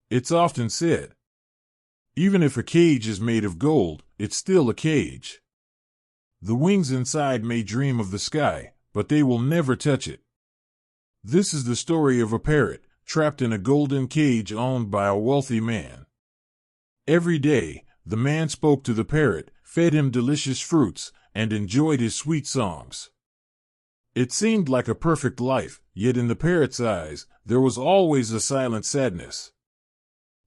It's often said, even if a cage is made of gold, it's still a cage. The wings inside may dream of the sky, but they will never touch it. This is the story of a parrot trapped in a golden cage owned by a wealthy man. Every day, the man spoke to the parrot, fed him delicious fruits, and enjoyed his sweet songs. It seemed like a perfect life, yet in the parrot's eyes, there was always a silent sadness.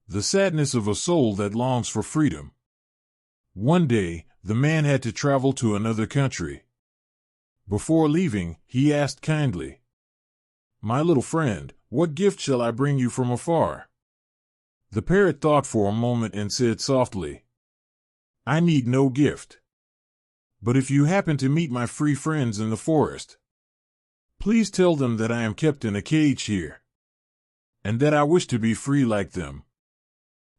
The sadness of a soul that longs for freedom. One day, the man had to travel to another country. Before leaving, he asked kindly, "My little friend, what gift shall I bring you from afar?" The parrot thought for a moment and said softly, "I need no gift. But if you happen to meet my free friends in the forest, please tell them that I am kept in a cage here, and that I wish to be free like them."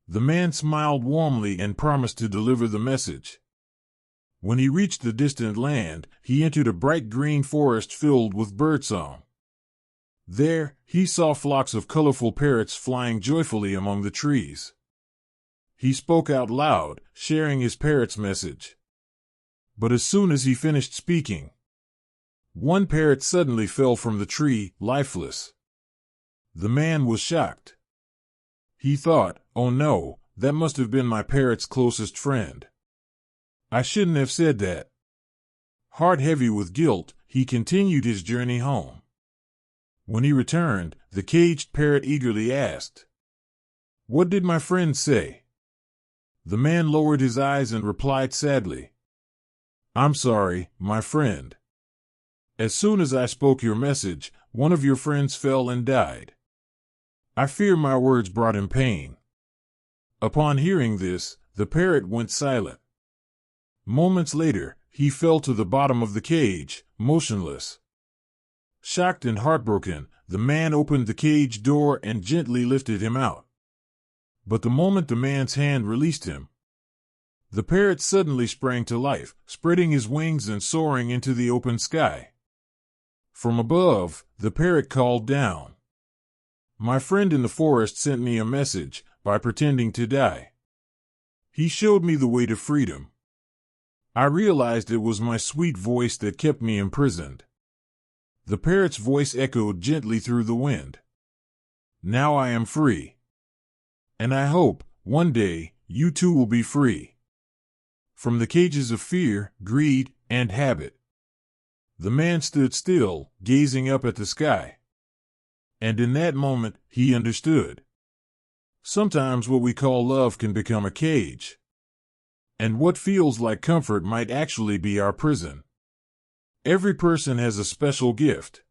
The man smiled warmly and promised to deliver the message. When he reached the distant land, he entered a bright green forest filled with birdsong. There, he saw flocks of colorful parrots flying joyfully among the trees. He spoke out loud, sharing his parrot's message. But as soon as he finished speaking, one parrot suddenly fell from the tree, lifeless. The man was shocked. He thought, "Oh no, that must have been my parrot's closest friend. I shouldn't have said that." Heart heavy with guilt, he continued his journey home. When he returned, the caged parrot eagerly asked, "What did my friend say?" The man lowered his eyes and replied sadly, "I'm sorry, my friend. As soon as I spoke your message, one of your friends fell and died. I fear my words brought him pain." Upon hearing this, the parrot went silent. Moments later, he fell to the bottom of the cage, motionless. Shocked and heartbroken, the man opened the cage door and gently lifted him out. But the moment the man's hand released him, the parrot suddenly sprang to life, spreading his wings and soaring into the open sky. From above, the parrot called down, "My friend in the forest sent me a message by pretending to die. He showed me the way to freedom. I realized it was my sweet voice that kept me imprisoned." The parrot's voice echoed gently through the wind. "Now I am free. And I hope, one day, you too will be free. From the cages of fear, greed, and habit." The man stood still, gazing up at the sky. And in that moment, he understood. Sometimes what we call love can become a cage. And what feels like comfort might actually be our prison. Every person has a special gift.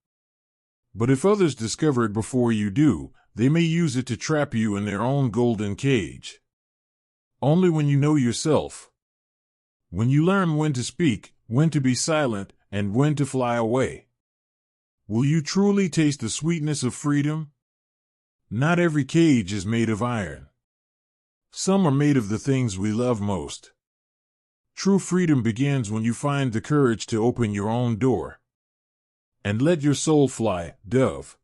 But if others discover it before you do, they may use it to trap you in their own golden cage. Only when you know yourself, when you learn when to speak, when to be silent, and when to fly away, will you truly taste the sweetness of freedom? Not every cage is made of iron. Some are made of the things we love most. True freedom begins when you find the courage to open your own door. And let your soul fly, dove.